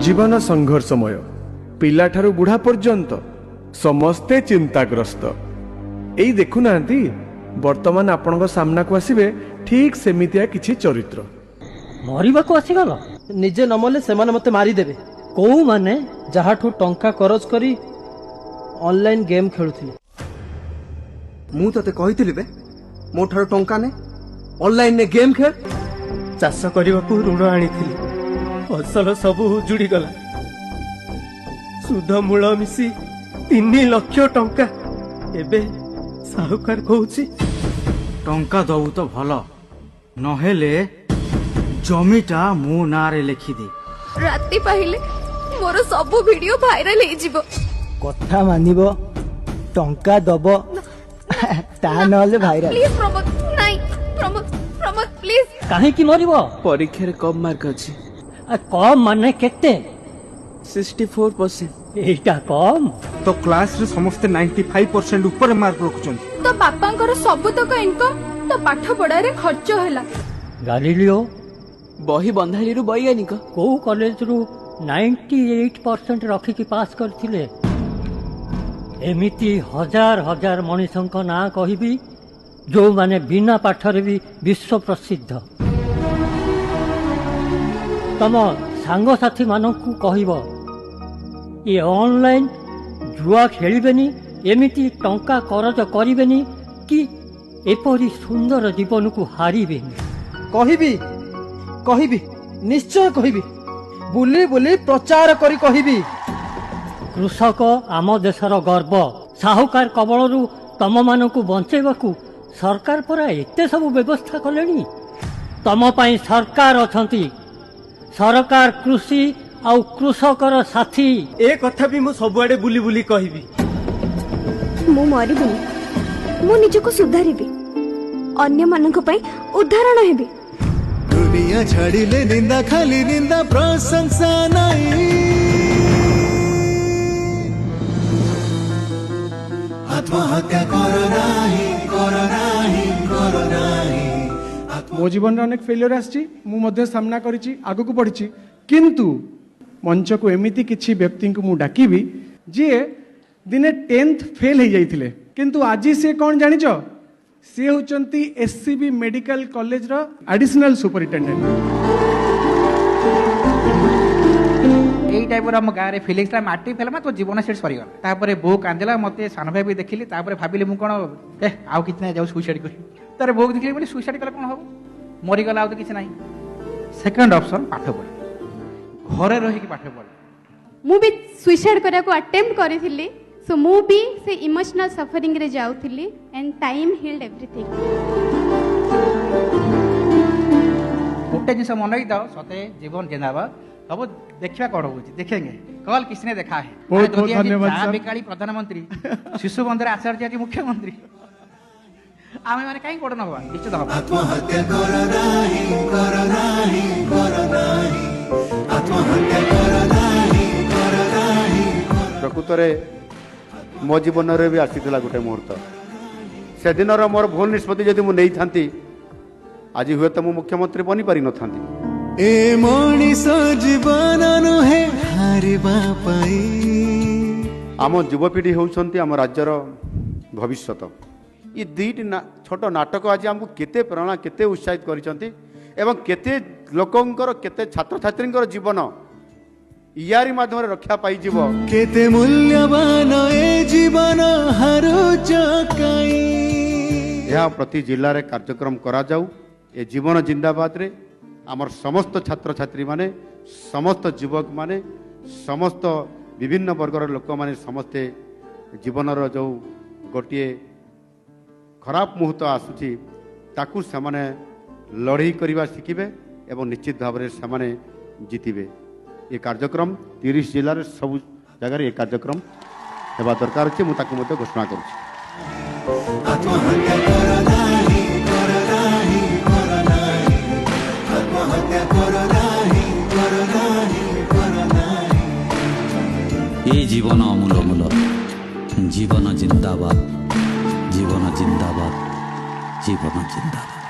जीवन संघर्षमय पिलाठारु बुढ़ा पर्यंत समस्ते चिंताग्रस्त। एई देखुना वर्तमान आपण सामना को आसबे ठीक सेमितिया किछि चरित्र। मरिबा को आसीगल निजे नमले सेमाने मते मारिदेबे। को माने जहाठू टंका करज करी ऑनलाइन गेम खेलुथिले। मु तते कहिथिलि बे मो ठारो टंका ने ऑनलाइन ने गेम खेल। चाष करबा को ऋण आनिथिलि फसल सब उजुड़ी गला। सुध मूल मिसी 3 लाख टंका। एबे साहुकार कहूची टंका दऊ तो भल नहेले जमीटा मो नारे लिखि दे। राति पाहिले मोर सब वीडियो वायरल हे जिवो। कथा मानिबो टंका दबो ता नले वायरल। प्लीज प्रमोद नाही प्रमोद प्रमोद प्लीज। काहे की मरिबो? परीक्षा रे कम मार्क अछि। कम माने केते? 64%। एटा कम तो क्लास रे समस्त 95% ऊपर मार्क रखुछन। तो बापांकर सब तक इनकम तो पाठ पढ़ा रे खर्च होला। गालिलियो बही बंधाली रु वैज्ञानिक को कॉलेज रु 98% रखी की पास करथिले। एमिति हजार हजार मनीषंक ना कहिबी जो माने बिना पाठरे भी विश्व प्रसिद्ध। तम सांग साथी मानकू कहबो ये ऑनलाइन जुआ खेलिबेनी एमिति टंका करज करिबेनी कि एपरी सुंदर जीवन को हारिबेनी। कहिबी निश्चय कहिबी बुली बुली प्रचार करी कहिबी। कृषक आम देशर गर्व। साहुकार कबलरू तम मानकू बंचेबाकू सरकार परा एते सब व्यवस्था कलेनी। तम पई सरकार अछंती। सरकार कृषि आउ कृषकर साथी। ए कथा भी मु सबुआडे बुली बुली कहिबी। मु मरिबिनी मु निजको सुधारिबी अन्य मानक पई उदाहरण हेबी। दुनिया छाड़िले निंदा खाली निंदा प्रशंसा नहीं। आत्महत्या करो नाही करो नाही करो नाही। मो जीवन अनेक फेलियर आछि मु मध्य सामना करिछि आगु को बढ़िछि किंतु मंच को एमिति किछि व्यक्ति को मु डाकिबी जे दिने 10th फेल हो जाइथिले किंतु आज से कौन जानिछ से होचंती एससीबी मेडिकल कॉलेज रो एडिशनल सुपरिटेंडेंट। यही टाइप हम गाँव फिलिंग्स माटी फेलमा तो जीवन से सरीगला। तापर बो कांदेला मते सान भाई भी देखिली। तापर भाबिली मु कोन आउ कितना जाऊ सुसाइड करी। तार बो देखिली बोली सुसाइड कला कोन हो मरीगला आउ तो किछ नाही। सेकंड ऑप्शन पाठ पढ़ घरे रही की पाठ पढ़। मु भी सुसाइड करा को अटेम्प्ट करिथिली। सो मु भी से इमोशनल सफरिंग रे जाउथिली एंड टाइम हील्ड एवरीथिंग। गोटे जिनस मन ही दाओ सते जीवन जिंदाबाद सब देखा कौन हो देखेंगे कल किसने देखा है। बहुत बहुत धन्यवाद बिकाली प्रधानमंत्री शिशु बंधुर आचार्य जी मुख्यमंत्री आमे माने काई कोड न होबा निश्चित होबा। आत्महत्या करो नाही करो नाही करो नाही। आत्महत्या करो नाही करो नाही। प्रकृतरे मो जीवन रे भी आसीथिला गोटे मुहूर्त। से दिन मोर भूल निष्पत्ति जदि मु नहीं थांती आज हुए तो मु मुख्यमंत्री बनी पारि न थांती। ए मनीष जीवन नुहे हारिबा पाई। आम युवपीढ़ी होउछंती आम राज्यर भविष्यत। ये दुईटी छोट नाटक आज आमको केते प्रेरणा केते उत्साहित करिसंती एवं केते लोकंकर केते छात्र छात्रींकर जीवन यारी माध्यम रक्षा पाई जीव। केते मूल्यवान ए जीवन हारुच काई। यह प्रति जिल्ला रे कार्यक्रम करा जाऊ। ए जीवन जिंदाबाद रे आमर समस्त छात्र छात्री माने समस्त युवक माने समस्त विभिन्न वर्गर लोक माने समस्ते जीवनर जो गोटे खराब मुहूर्त आसुची ताकू सेमाने लड़ाई करवा शिखिबे एवं निश्चित भाव में सेमाने जीतिबे। ये कार्यक्रम 30 जिले में सब जगह ये कार्यक्रम हेबा दरकार अछि। मु ताकू मते घोषणा करूछि। आत्महत्या करो नाही करो नाही करो नाही। आत्महत्या करो नाही करो नाही करो नाही। ये जीवन अमूल मूल जीवन जिंदाबाद जीवन जिंदाबाद जीवन जिंदाबाद।